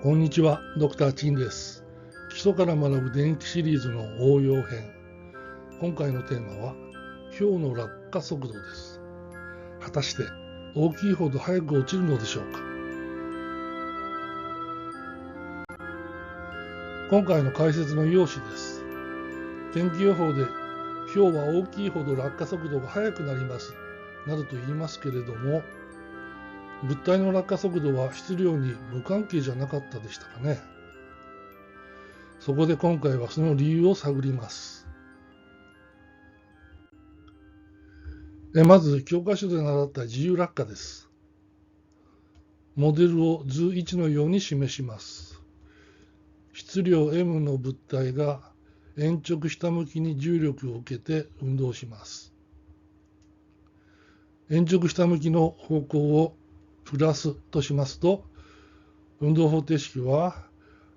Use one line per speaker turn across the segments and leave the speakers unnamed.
こんにちは、ドクターチンです。基礎から学ぶ電気シリーズの応用編。今回のテーマは、氷の落下速度です。果たして大きいほど早く落ちるのでしょうか。今回の解説の要旨です。天気予報で、氷は大きいほど落下速度が速くなります、などと言いますけれども、物体の落下速度は質量に無関係じゃなかったでしたかね。そこで今回はその理由を探ります。まず教科書で習った自由落下です。モデルを図1のように示します。質量 m の物体が鉛直下向きに重力を受けて運動します。鉛直下向きの方向をプラスとしますと、運動方程式は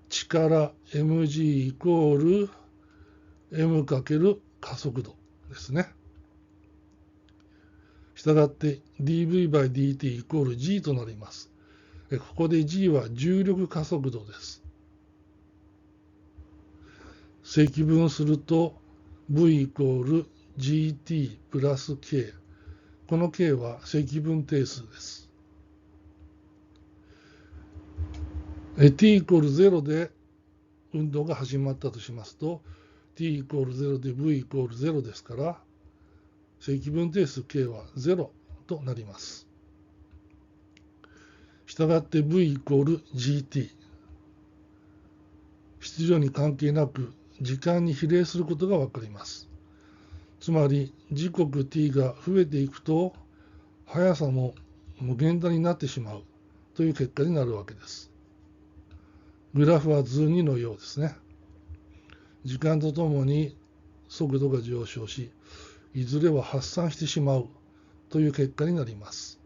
力 mg イコール m× 加速度ですね。したがって dv/dt イコール g となります。ここで g は重力加速度です。積分すると v イコール gt プラス k。この k は積分定数です。t イコール0で運動が始まったとしますと、t イコール0で v イコール0ですから、積分定数 k は0となります。したがって v イコール gt。質量に関係なく時間に比例することがわかります。つまり時刻 t が増えていくと速さも無限大になってしまうという結果になるわけです。グラフは図2のようですね。時間とともに速度が上昇し、いずれは発散してしまうという結果になります。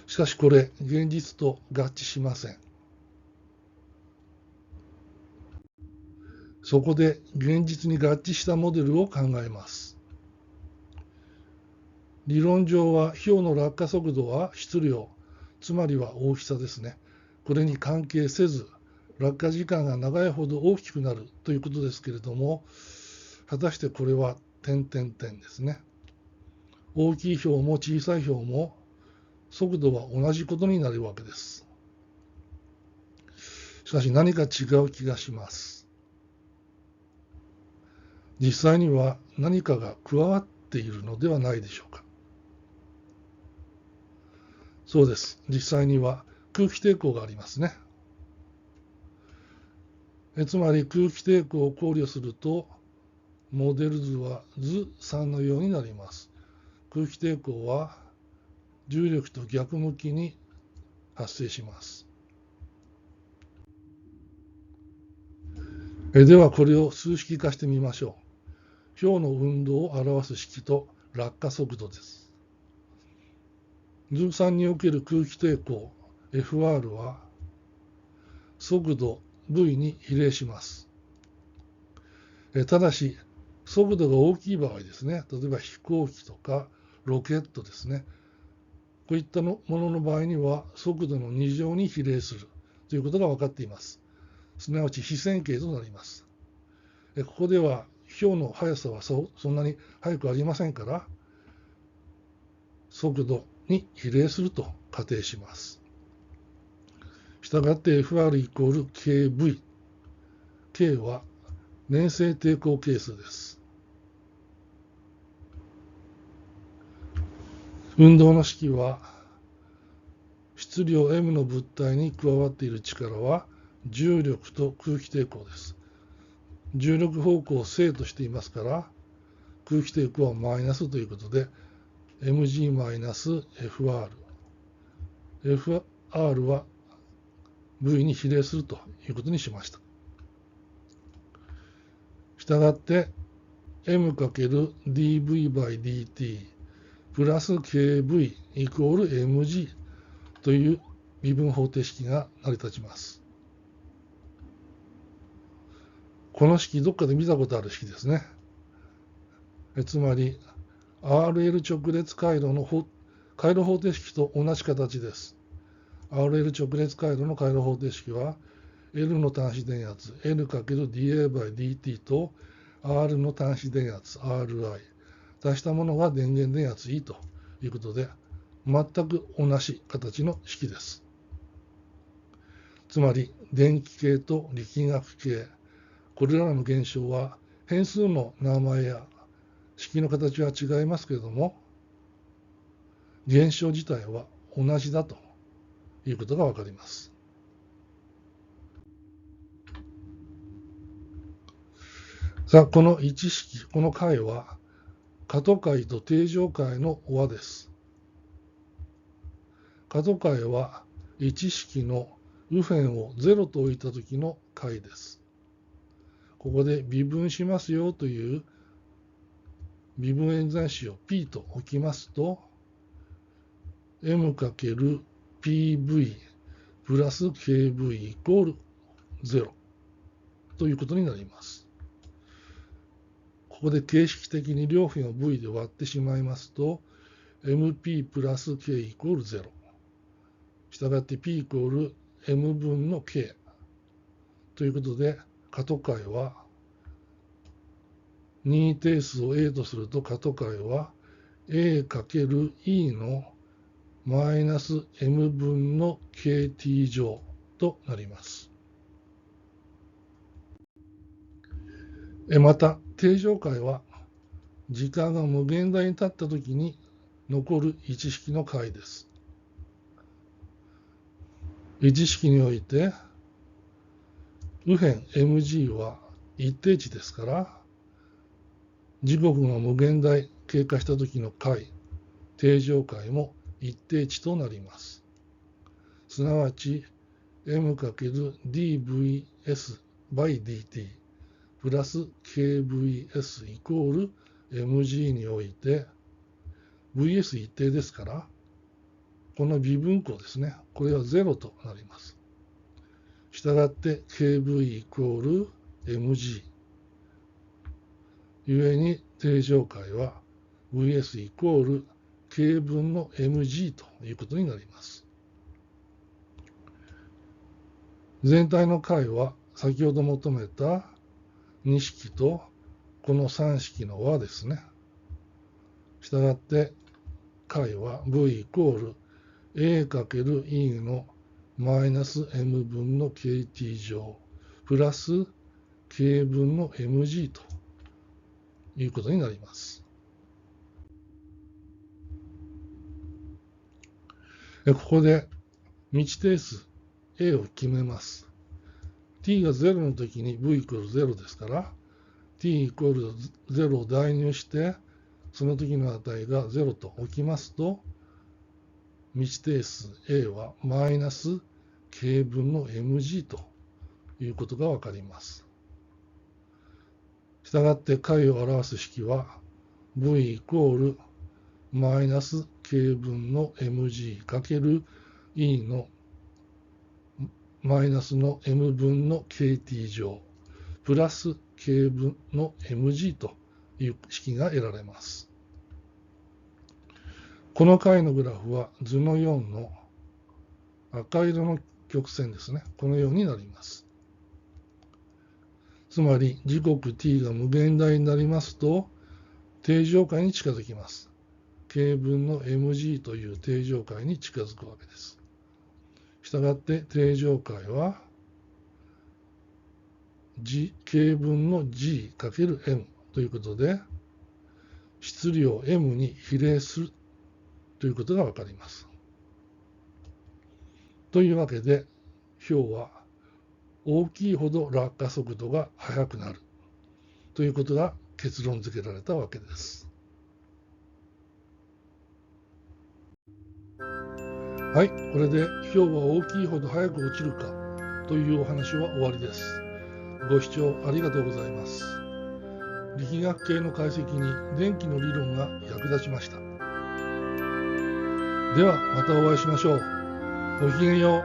しかしこれ、現実と合致しません。そこで現実に合致したモデルを考えます。理論上は氷の落下速度は質量、つまりは大きさですね。これに関係せず、落下時間が長いほど大きくなるということですけれども、果たしてこれはですね。大きい氷も小さい氷も速度は同じことになるわけです。しかし何か違う気がします。実際には何かが加わっているのではないでしょうか。そうです。実際には空気抵抗がありますね。つまり空気抵抗を考慮すると、モデル図は図3のようになります。空気抵抗は重力と逆向きに発生します。ではこれを数式化してみましょう。氷の運動を表す式と落下速度です。図3における空気抵抗 Fr は速度 v に比例します。ただし速度が大きい場合ですね、例えば飛行機とかロケットですね、こういったものの場合には速度の2乗に比例するということが分かっています。すなわち非線形となります。ここでは氷の速さはそんなに速くありませんから、速度に比例すると仮定します。したがって Fr イコール kV。K は粘性抵抗係数です。運動の式は質量 m の物体に加わっている力は重力と空気抵抗です。重力方向を正としていますから、空気抵抗はマイナスということで mg-fr。fr は v に比例するということにしました。したがって m×dv/dt プラス kv イコール mg という微分方程式が成り立ちます。この式どっかで見たことある式ですね。つまり RL 直列回路の回路方程式と同じ形です。RL 直列回路の回路方程式は L の端子電圧 N×dA/dt と R の端子電圧 RI 足したものが電源電圧 E ということで、全く同じ形の式です。つまり電気系と力学系、これらの現象は変数の名前や式の形は違いますけれども、現象自体は同じだということがわかります。さあ、この1式、この解は過渡解と定常解の和です。過渡解は1式の右辺を0と置いたときの解です。ここで微分しますよという微分演算子を P と置きますと、m×pv プラス kv イコール0ということになります。ここで形式的に両辺を v で割ってしまいますと、mp プラス k イコール0。したがって p イコール m 分の k ということで、過渡解は任意定数を a とすると、過渡解は a×e のマイナス m 分の kt 乗となります。また、定常解は時間が無限大に経ったときに残る一式の解です。一式において、右辺 mg は一定値ですから、時刻が無限大経過したときの解、定常解も一定値となります。すなわち、m×dvs/dt プラス kvs イコール mg において、vs 一定ですから、この微分項ですね、これは0となります。したがって kv イコール mg。ゆえに定常解は vs イコール k 分の mg ということになります。全体の解は先ほど求めた2式とこの3式の和ですね。したがって解は v イコール a×e のマイナス m 分の kt 乗プラス k 分の mg ということになります。ここで未知定数 a を決めます。t が0の時に v イコール0ですから、t イコール0を代入して、その時の値が0と置きますと、未知定数 a はマイナス k 分の mg ということがわかります。したがって解を表す式は v イコールマイナス k 分の mg かける e のマイナスの m 分の kt 乗プラス k 分の mg という式が得られます。この解のグラフは図の4の赤色の曲線ですね。このようになります。つまり時刻 t が無限大になりますと定常解に近づきます。k 分の mg という定常解に近づくわけです。したがって定常解は k 分の g×m ということで質量 m に比例するということがわかります。というわけで表は大きいほど落下速度が速くなるということが結論付けられたわけです。はい、これで表は大きいほど速く落ちるかというお話は終わりです。ご視聴ありがとうございます。力学系の解析に電気の理論が役立ちました。ではまたお会いしましょう。ごきげんよう。